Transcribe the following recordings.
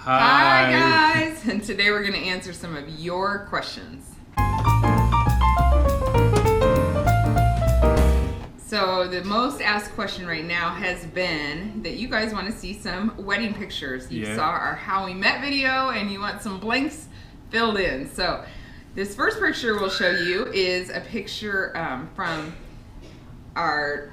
Hi guys, and today we're going to answer some of your questions. So the most asked question right now has been that you guys want to see some wedding pictures. You saw our How We Met video and you want some blanks filled in. So this first picture we'll show you is a picture from our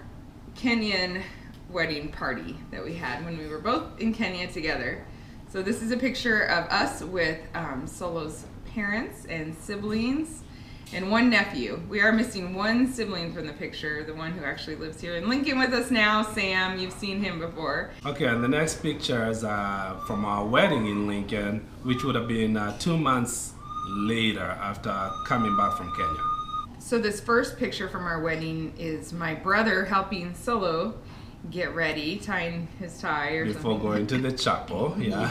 Kenyan wedding party that we had when we were both in Kenya together. So this is a picture of us with Solo's parents and siblings and one nephew. We are missing one sibling from the picture, the one who actually lives here in Lincoln with us now, Sam. You've seen him before. Okay, and the next picture is from our wedding in Lincoln, which would have been 2 months later after coming back from Kenya. So this first picture from our wedding is my brother helping Solo get ready, tying his tie or before something. Going to the chapel. Yeah.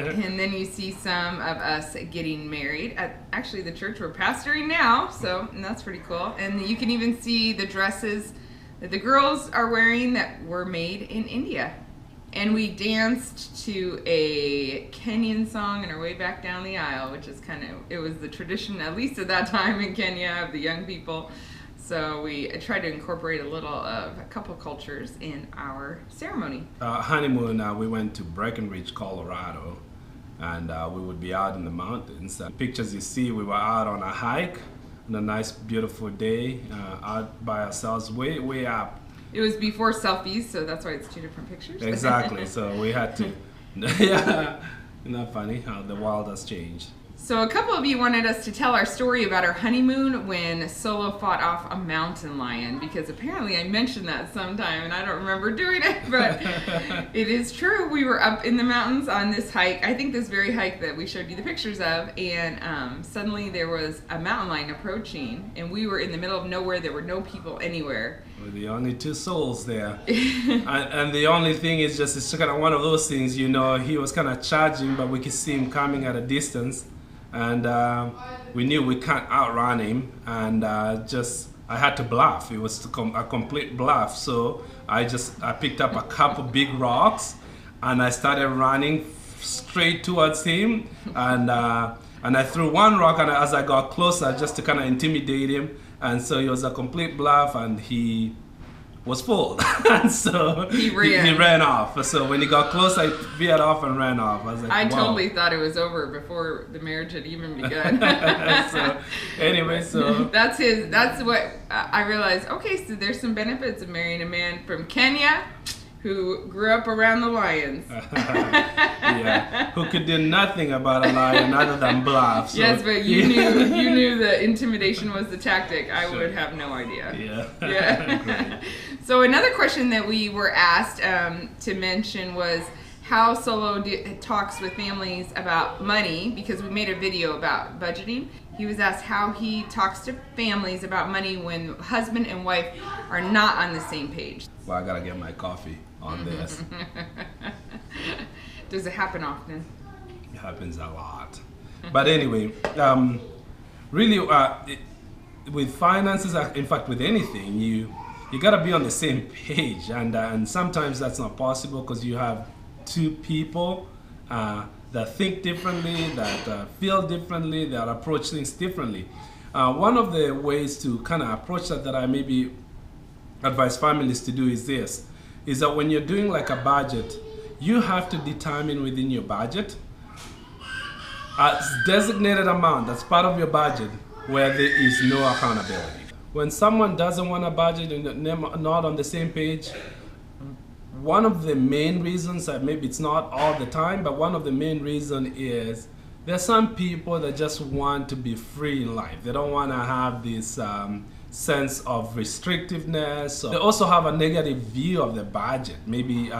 And then you see some of us getting married at actually the church we're pastoring now, and that's pretty cool. And you can even see the dresses that the girls are wearing that were made in India. And we danced to a Kenyan song on our way back down the aisle, which is it was the tradition, at least at that time in Kenya, of the young people. So we tried to incorporate a little of a couple cultures in our ceremony. Honeymoon, we went to Breckenridge, Colorado, and we would be out in the mountains. Pictures you see, we were out on a hike on a nice, beautiful day, out by ourselves, way up. It was before selfies, so that's why it's two different pictures. Exactly, so we had to, yeah, isn't that funny how the world has changed? So a couple of you wanted us to tell our story about our honeymoon when Solo fought off a mountain lion, because apparently I mentioned that sometime and I don't remember doing it, but it is true. We were up in the mountains on this hike, I think this very hike that we showed you the pictures of, and suddenly there was a mountain lion approaching and we were in the middle of nowhere. There were no people anywhere. We're the only two souls there. and the only thing is just, it's kind of one of those things, he was kind of charging, but we could see him coming at a distance. And we knew we can't outrun him, and I had to bluff. It was a complete bluff. So I picked up a couple big rocks and I started running straight towards him, and I threw one rock, and as I got closer, just to kind of intimidate him, and so it was a complete bluff, and he was fooled. And so he ran off. So when he got close, I veered off and ran off. I was like, I wow. Totally thought it was over before the marriage had even begun. So anyway, that's what I realized. Okay, so there's some benefits of marrying a man from Kenya who grew up around the lions. Yeah, who could do nothing about a lion other than bluff. So. Yes, but you knew the intimidation was the tactic. I would have no idea. Yeah. So another question that we were asked to mention was how Solo talks with families about money, because we made a video about budgeting. He was asked how he talks to families about money when husband and wife are not on the same page. Well, I gotta get my coffee on this. Does it happen often? It happens a lot. But anyway, really, with finances, in fact, with anything, you gotta be on the same page, and sometimes that's not possible because you have two people that think differently, that feel differently, that approach things differently. One of the ways to kind of approach that I maybe advise families to do is that when you're doing like a budget, you have to determine within your budget a designated amount that's part of your budget where there is no accountability. When someone doesn't want a budget and they're not on the same page, one of the main reasons, maybe it's not all the time, but one of the main reasons is there's some people that just want to be free in life. They don't want to have this sense of restrictiveness. They also have a negative view of the budget. Maybe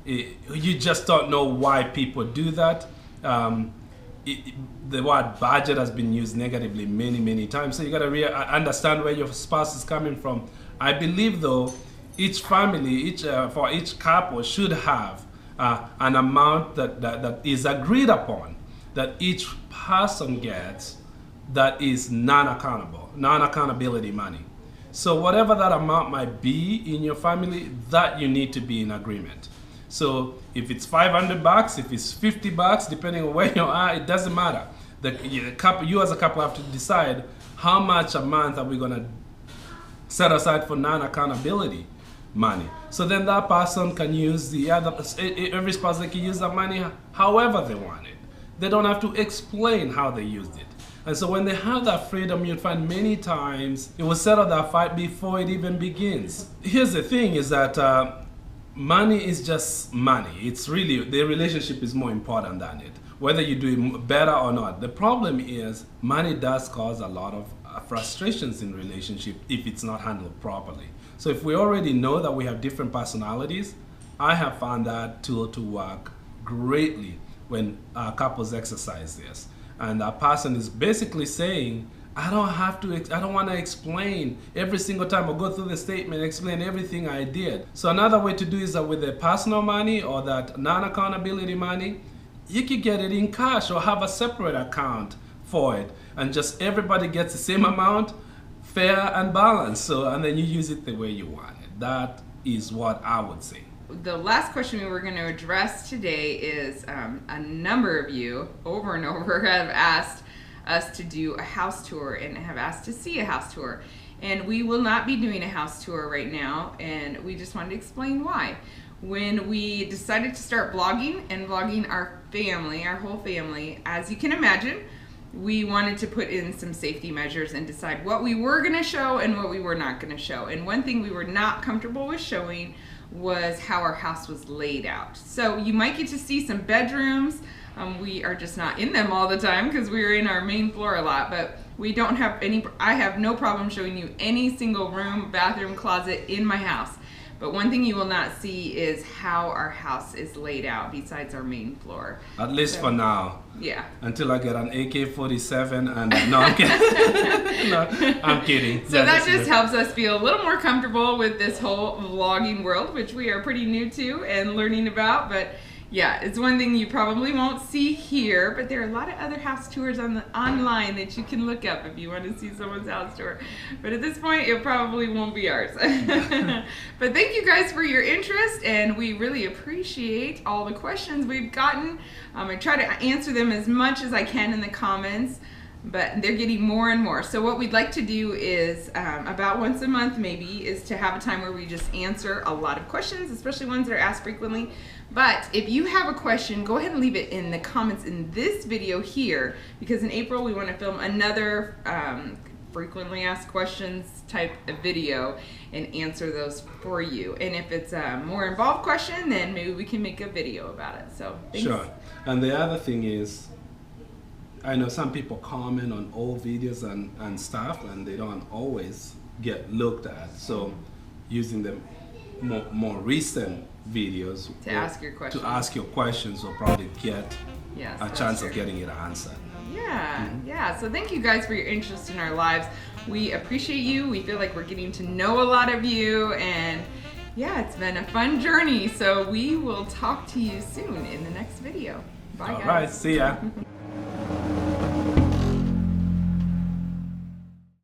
you just don't know why people do that. The word budget has been used negatively many times, so you got to understand where your spouse is coming from. I believe though, each family, for each couple should have an amount that is agreed upon, that each person gets, that is non-accountability money. So whatever that amount might be in your family, that you need to be in agreement. So if it's $500, if it's $50, depending on where you are, it doesn't matter. You as a couple have to decide how much a month are we gonna set aside for non-accountability money. So then that person can use every spouse, they can use that money however they want it. They don't have to explain how they used it. And so when they have that freedom, you'll find many times it will settle that fight before it even begins. Here's the thing is that money is just money. It's really, the relationship is more important than it, whether you do it better or not. The problem is money does cause a lot of frustrations in relationship if it's not handled properly. So if we already know that we have different personalities, I have found that tool to work greatly when couples exercise this. And that person is basically saying, I don't want to explain every single time I go through the statement, explain everything I did. So another way to do is that with the personal money or that non-accountability money, you could get it in cash or have a separate account for it. And just everybody gets the same amount, fair and balanced. So, and then you use it the way you want it. That is what I would say. The last question we were going to address today is a number of you over and over have asked us to do a house tour and have asked to see a house tour. And we will not be doing a house tour right now, and we just wanted to explain why. When we decided to start vlogging and vlogging our family, our whole family, as you can imagine, we wanted to put in some safety measures and decide what we were going to show and what we were not going to show. And one thing we were not comfortable with showing was how our house was laid out. So you might get to see some bedrooms. We are just not in them all the time because we're in our main floor a lot, but we don't have I have no problem showing you any single room, bathroom, closet in my house. But one thing you will not see is how our house is laid out besides our main floor. At least for now. Yeah. Until I get an AK-47 and no, I'm kidding. No, I'm kidding. So that just helps us feel a little more comfortable with this whole vlogging world, which we are pretty new to and learning about. But yeah, it's one thing you probably won't see here, but there are a lot of other house tours online that you can look up if you want to see someone's house tour. But at this point, it probably won't be ours. But thank you guys for your interest, and we really appreciate all the questions we've gotten. I try to answer them as much as I can in the comments, but they're getting more and more. So what we'd like to do is about once a month maybe is to have a time where we just answer a lot of questions, especially ones that are asked frequently. But if you have a question, go ahead and leave it in the comments in this video here, because in April we want to film another frequently asked questions type of video and answer those for you. And if it's a more involved question, then maybe we can make a video about it. So thanks. Sure. And the other thing is, I know some people comment on old videos and stuff, and they don't always get looked at. So using the more recent videos to ask your questions. To ask your questions will probably get a chance of getting it answered. Yeah, yeah. So thank you guys for your interest in our lives. We appreciate you. We feel like we're getting to know a lot of you, and yeah, it's been a fun journey. So we will talk to you soon in the next video. Bye, guys. All right, see ya.